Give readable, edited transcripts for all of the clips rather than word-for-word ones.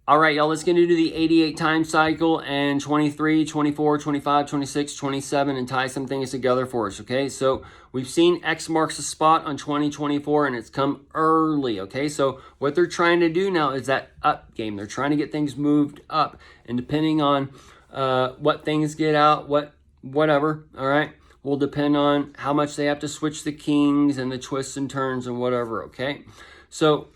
All right, y'all, let's get into the 88 time cycle and 23, 24, 25, 26, 27 and tie some things together for us, okay? So we've seen X marks the spot on 2024 and it's come early, okay? So what they're trying to do now is that up game. They're trying to get things moved up, and depending on what things get out, whatever, all right, will depend on how much they have to switch the kings and the twists and turns and whatever, okay? So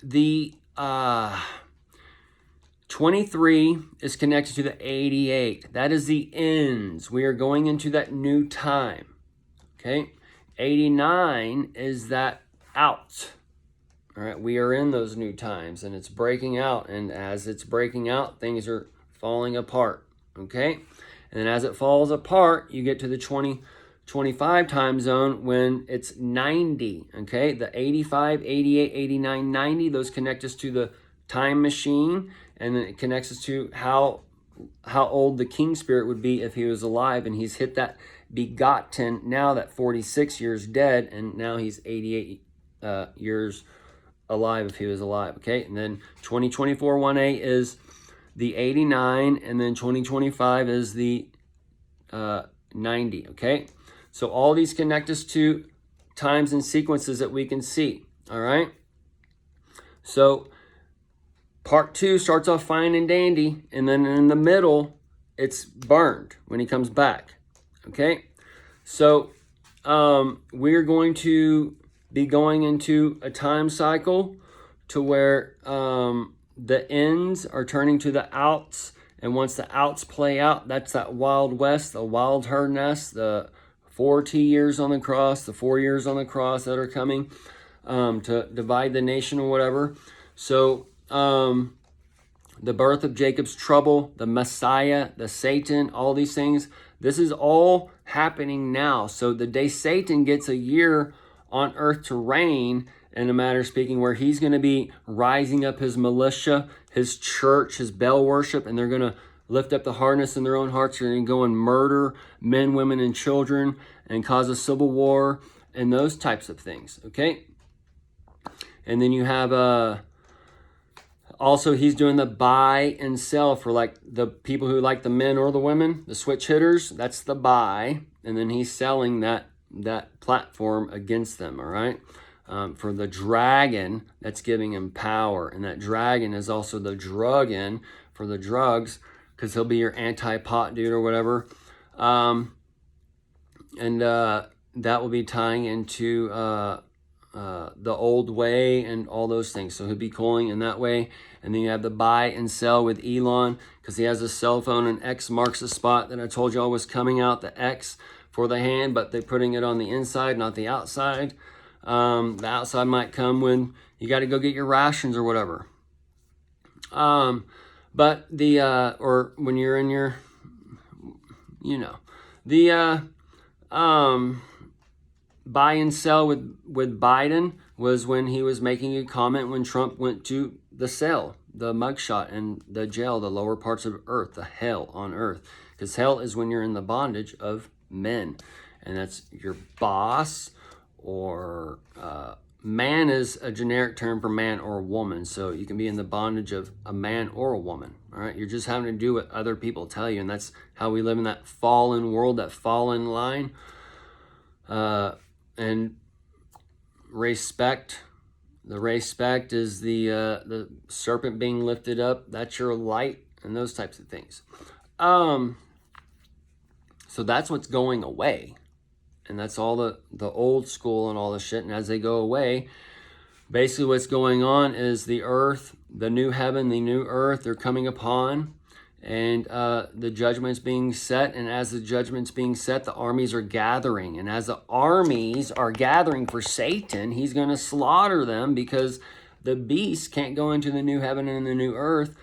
the 23 is connected to the 88. That is the ends. We are going into that new time. Okay. 89 is that out. All right. We are in those new times and it's breaking out. And as it's breaking out, things are falling apart. Okay. And then as it falls apart, you get to the 2025 time zone when it's 90. Okay. The 85, 88, 89, 90, those connect us to the time machine, and then it connects us to how old the king spirit would be if he was alive, and he's hit that begotten now, that 46 years dead, and now he's 88 years alive if he was alive. Okay, and then 2024 1A is the 89, and then 2025 is the 90. Okay, so all these connect us to times and sequences that we can see. All right, so part 2 starts off fine and dandy, and then in the middle, it's burned when he comes back. Okay, so we're going to be going into a time cycle to where the ends are turning to the outs, and once the outs play out, that's that Wild West, the wild herd nest, the 40 years on the cross, the 4 years on the cross that are coming to divide the nation or whatever. So the birth of Jacob's trouble, the Messiah, the Satan, all these things, this is all happening now. So the day Satan gets a year on earth to reign, in a matter of speaking, where he's going to be rising up his militia, his church, his Baal worship, and they're going to lift up the hardness in their own hearts. They're going to go and murder men, women, and children and cause a civil war and those types of things, okay? And then you have also, he's doing the buy and sell for like the people who like the men or the women, the switch hitters. That's the buy, and then he's selling that platform against them. All right, for the dragon, that's giving him power, and that dragon is also the drug-in for the drugs, because he'll be your anti-pot dude or whatever, and that will be tying into the old way and all those things. So he'll be calling in that way. And then you have the buy and sell with Elon, because he has a cell phone, and X marks the spot that I told y'all was coming out, the X for the hand, but they're putting it on the inside, not the outside. The outside might come when you got to go get your rations or whatever. But the, or when you're in your, the, buy and sell with Biden was when he was making a comment when Trump went to the cell, the mugshot, and the jail, the lower parts of earth, the hell on earth. Because hell is when you're in the bondage of men. And that's your boss, or man is a generic term for man or a woman. So you can be in the bondage of a man or a woman. All right, you're just having to do what other people tell you. And that's how we live in that fallen world, that fallen line. And respect, the respect is the serpent being lifted up. That's your light, and those types of things. So that's what's going away, and that's all the old school and all the shit. And as they go away, basically what's going on is the earth, the new heaven, the new earth, they're coming upon. And the judgment's being set, and as the judgment's being set, the armies are gathering. And as the armies are gathering for Satan, he's going to slaughter them, because the beast can't go into the new heaven and the new earth,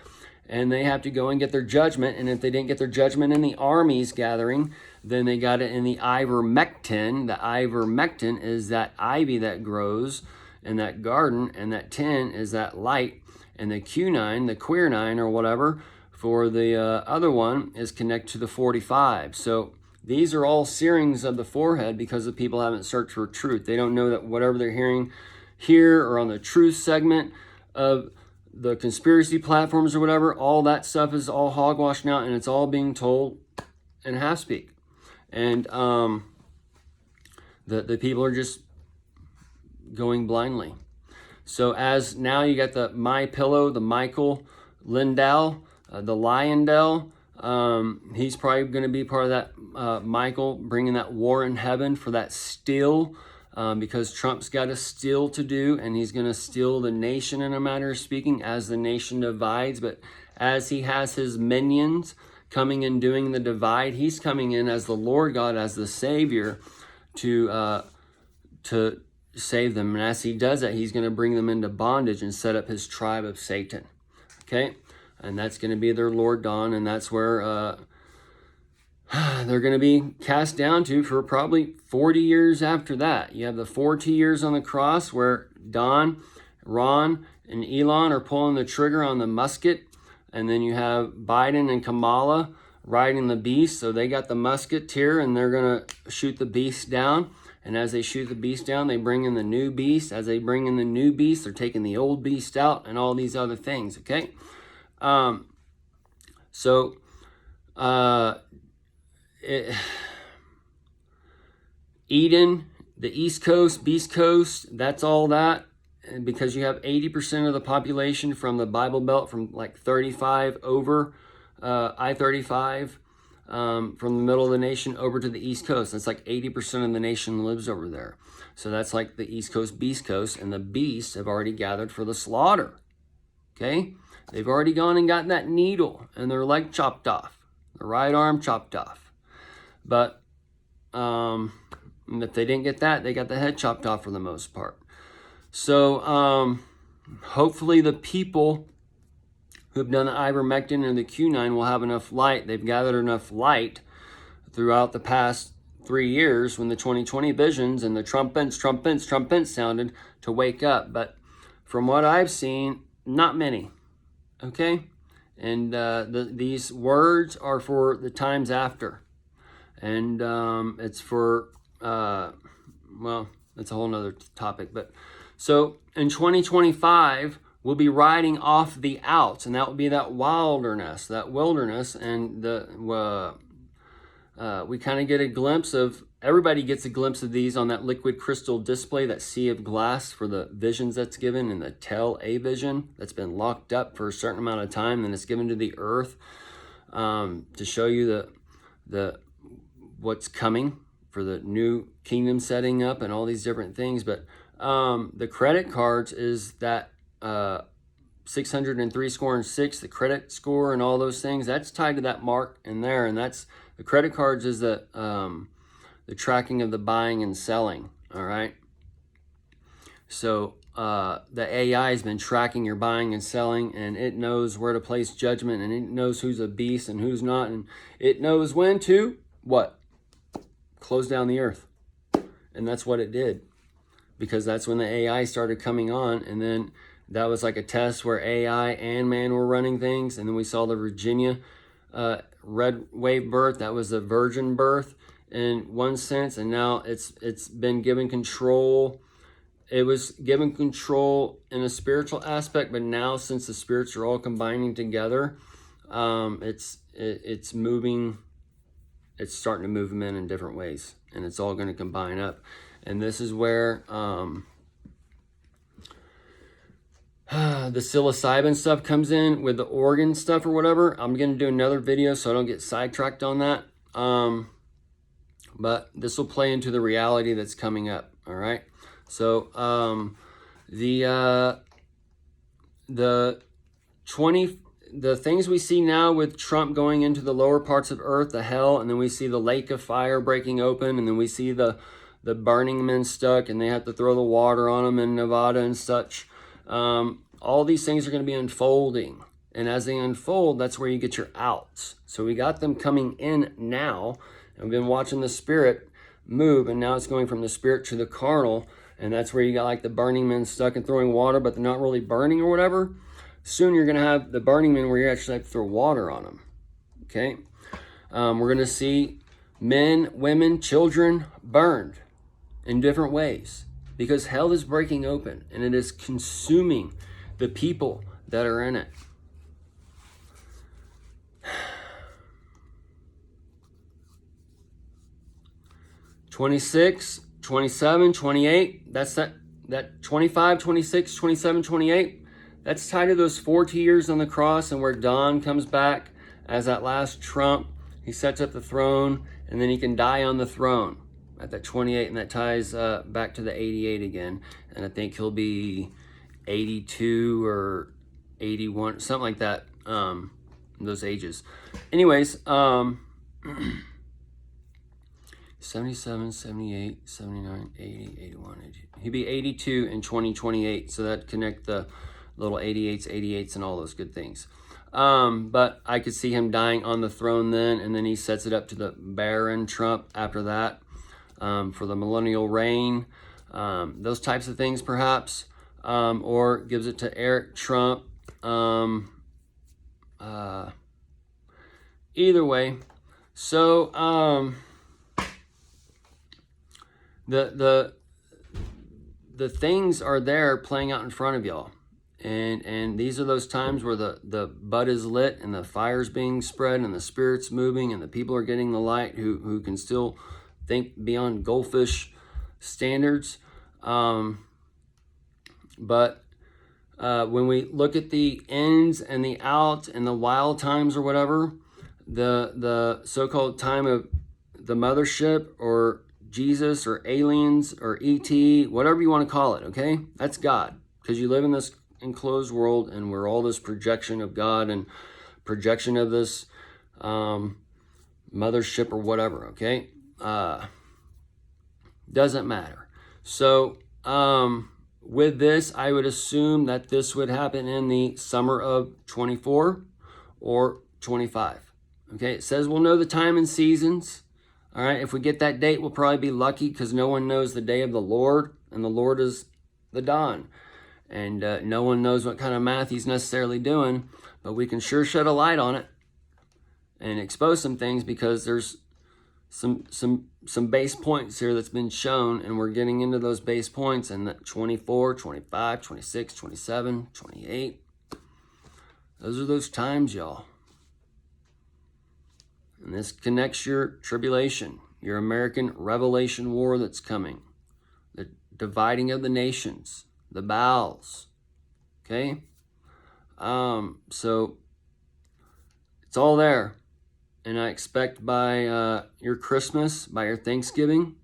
and they have to go and get their judgment. And if they didn't get their judgment in the armies gathering, then they got it in the ivermectin. The ivermectin is that ivy that grows in that garden, and that 10 is that light, and the Q9, the queer 9 or whatever, for the other one is connected to the 45. So these are all searings of the forehead, because the people haven't searched for truth. They don't know that whatever they're hearing here or on the truth segment of the conspiracy platforms or whatever, all that stuff is all hogwash now, and it's all being told in half speak. And the people are just going blindly. So as now you got the My Pillow, the Michael Lindell, the Lyondell. He's probably going to be part of that, Michael, bringing that war in heaven for that steal, because Trump's got a steal to do, and he's going to steal the nation in a matter of speaking as the nation divides. But as he has his minions coming and doing the divide, he's coming in as the Lord God, as the Savior, to save them. And as he does that, he's going to bring them into bondage and set up his tribe of Satan. Okay? And that's going to be their Lord Don, and that's where they're going to be cast down to for probably 40 years after that. You have the 40 years on the cross where Don, Ron, and Elon are pulling the trigger on the musket, and then you have Biden and Kamala riding the beast. So they got the musketeer, and they're going to shoot the beast down. And as they shoot the beast down, they bring in the new beast. As they bring in the new beast, they're taking the old beast out and all these other things, okay? Eden, the East Coast, Beast Coast, that's all that. And because you have 80% of the population from the Bible Belt, from like 35 over, I-35, from the middle of the nation over to the East Coast. That's like 80% of the nation lives over there. So that's like the East Coast, Beast Coast, and the beasts have already gathered for the slaughter. Okay? They've already gone and gotten that needle and their leg chopped off, their right arm chopped off. But if they didn't get that, they got the head chopped off for the most part. So hopefully the people who have done the ivermectin and the Q9 will have enough light. They've gathered enough light throughout the past 3 years when the 2020 visions and the trumpets sounded to wake up. But from what I've seen, not many. Okay? And these words are for the times after. And it's for, well, that's a whole nother topic. But so in 2025, we'll be riding off the outs, and that will be that wilderness, and we kind of get a glimpse of, everybody gets a glimpse of these on that liquid crystal display, that sea of glass for the visions that's given, and the Tel-A vision that's been locked up for a certain amount of time, and it's given to the earth to show you the what's coming for the new kingdom setting up and all these different things. But the credit cards is that 603 score and 6, the credit score and all those things, that's tied to that mark in there. And that's the credit cards is the tracking of the buying and selling. All right. So the AI has been tracking your buying and selling, and it knows where to place judgment, and it knows who's a beast and who's not. And it knows when to what? Close down the earth. And that's what it did, because that's when the AI started coming on. And then that was like a test where AI and man were running things. And then we saw the Virginia red wave birth. That was a virgin birth in one sense. And now it's been given control. It was given control in a spiritual aspect, but now since the spirits are all combining together, it's moving. It's starting to move them in different ways, and it's all going to combine up. And this is where the psilocybin stuff comes in with the organ stuff or whatever. I'm going to do another video so I don't get sidetracked on that. But this will play into the reality that's coming up. All right. So the things we see now with Trump going into the lower parts of earth, the hell, and then we see the lake of fire breaking open, and then we see the burning men stuck, and they have to throw the water on them in Nevada and such. All these things are going to be unfolding. And as they unfold, that's where you get your outs. So we got them coming in now, and we've been watching the spirit move, and now it's going from the spirit to the carnal, and that's where you got like the burning men stuck and throwing water, but they're not really burning or whatever. Soon you're going to have the burning men where you actually have to throw water on them. Okay? We're going to see men, women, children burned in different ways, because hell is breaking open, and it is consuming the people that are in it. '26, 27, 28. That's that 25, 26, 27, 28. That's tied to those 40 years on the cross and where Don comes back as that last trump. He sets up the throne, and then he can die on the throne at that 28, and that ties back to the 88 again. And I think he'll be 82 or 81, something like that, those ages. Anyways, 77, 78, 79, 80, 81, 82. He'd be 82 in 2028, so that'd connect the little 88s, and all those good things. But I could see him dying on the throne then, and then he sets it up to the Baron Trump after that, for the millennial reign, those types of things perhaps, or gives it to Eric Trump. Either way, so the things are there playing out in front of y'all. And these are those times where the bud is lit and the fire's being spread and the spirit's moving and the people are getting the light who can still think beyond goldfish standards. But when we look at the ins and the outs and the wild times or whatever, the so-called time of the mothership or Jesus or aliens or ET, whatever you want to call it, okay? That's God, because you live in this enclosed world, and we're all this projection of God and projection of this mothership or whatever, okay? Doesn't matter. So with this, I would assume that this would happen in the summer of 24 or 25. Okay, it says we'll know the time and seasons. All right, if we get that date, we'll probably be lucky, because no one knows the day of the Lord, and the Lord is the dawn. And no one knows what kind of math he's necessarily doing, but we can sure shed a light on it and expose some things, because there's some base points here that's been shown, and we're getting into those base points in the 24, 25, 26, 27, 28. Those are those times, y'all. And this connects your tribulation, your American Revelation War that's coming, the dividing of the nations, the bowels, okay? So it's all there. And I expect by your Christmas, by your Thanksgiving,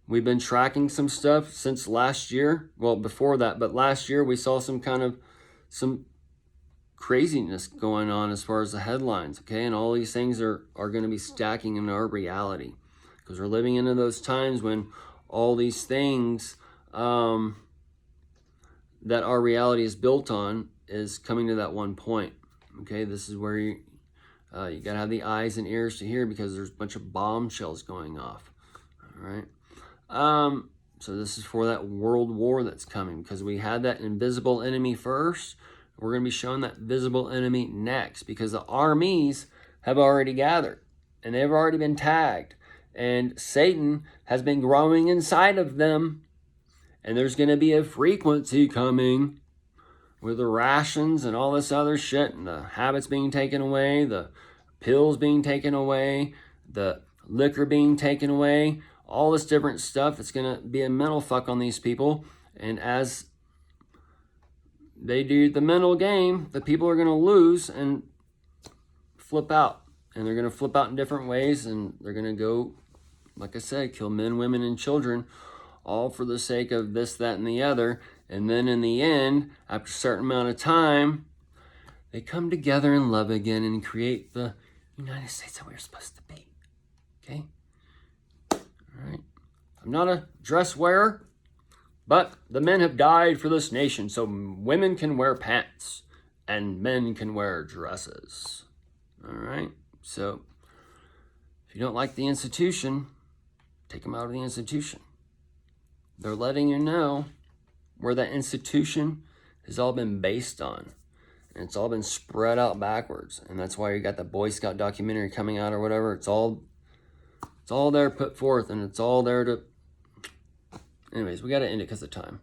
we've been tracking some stuff since last year. Well, before that, but last year we saw some craziness going on as far as the headlines, okay? And all these things are going to be stacking in our reality, because we're living into those times when all these things that our reality is built on is coming to that one point, okay? This is where you got to have the eyes and ears to hear, because there's a bunch of bombshells going off, all right? So this is for that world war that's coming, because we had that invisible enemy first. We're going to be showing that visible enemy next, because the armies have already gathered and they've already been tagged, and Satan has been growing inside of them, and there's going to be a frequency coming with the rations and all this other shit, and the habits being taken away, the pills being taken away, the liquor being taken away, all this different stuff. It's going to be a mental fuck on these people. And as they do the mental game, the people are going to lose and flip out. And they're going to flip out in different ways, and they're going to go, like I said, kill men, women, and children, all for the sake of this, that, and the other. And then in the end, after a certain amount of time, they come together in love again and create the United States that we're supposed to be. Okay? All right. I'm not a dress wearer, but the men have died for this nation, so women can wear pants and men can wear dresses. All right? So if you don't like the institution, take them out of the institution. They're letting you know where that institution has all been based on. And it's all been spread out backwards. And that's why you got the Boy Scout documentary coming out or whatever. It's all there put forth, and it's all there to... Anyways, we got to end it because of time.